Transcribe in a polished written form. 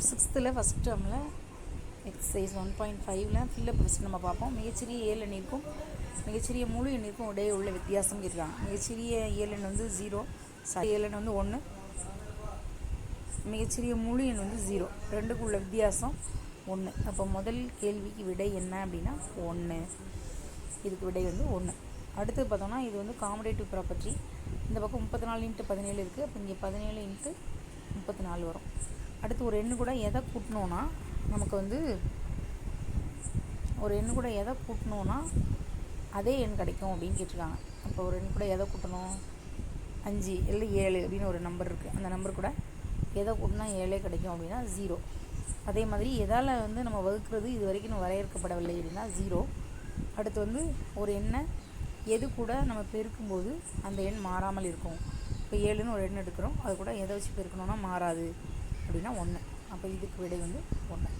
சிக்ஸ்த்தில் first டேர்மில் exercise 1.5ல் fill up first நம்ம பார்ப்போம். மிகச்சிறிய ஏழெண் இருக்கும் மிகச்சிறிய முழு எண்ணிற்கும் இடையே உள்ள வித்தியாசம் இருக்காங்க. மிகச்சிறிய ஏழெண் வந்து 0, ஏழெண் வந்து 1, மிகச்சிறிய முழு எண் வந்து 0, ரெண்டுக்கு உள்ள வித்தியாசம் 1. அப்போ முதல் கேள்விக்கு விடை என்ன அப்படின்னா 1. இதுக்கு விடை வந்து 1. அடுத்து பார்த்தோம்னா இது வந்து காமடேட்டிவ் ப்ராப்பர்ட்டி. இந்த பக்கம் 34x17 இருக்குது. அப்போ இங்கே 17x34 வரும். அடுத்து ஒரு எண்ணு கூட எதை கூட்டினோன்னா நமக்கு வந்து ஒரு எண்ணு கூட எதை கூட்டினோன்னா அதே எண் கிடைக்கும் அப்படின்னு கேட்டிருக்காங்க. அப்போ ஒரு எண் கூட எதை கூட்டணும்? 5 இல்லை 7 அப்படின்னு ஒரு நம்பர் இருக்குது. அந்த நம்பர் கூட எதை கூட்டினா 7 கிடைக்கும் அப்படின்னா 0. அதே மாதிரி எதால் வந்து நம்ம வகுக்கிறது இது வரைக்கும் வரையறுக்கப்படவில்லை அப்படின்னா 0. அடுத்து வந்து ஒரு எண்ணை எது கூட நம்ம பெருக்கும்போது அந்த எண் மாறாமல் இருக்கும். இப்போ 7ன்னு ஒரு எண் எடுக்கிறோம், அது கூட எதை வச்சு பெருக்கணும்னா மாறாது அப்படின்னா 1. அப்போ இதுக்கு விடை வந்து 1.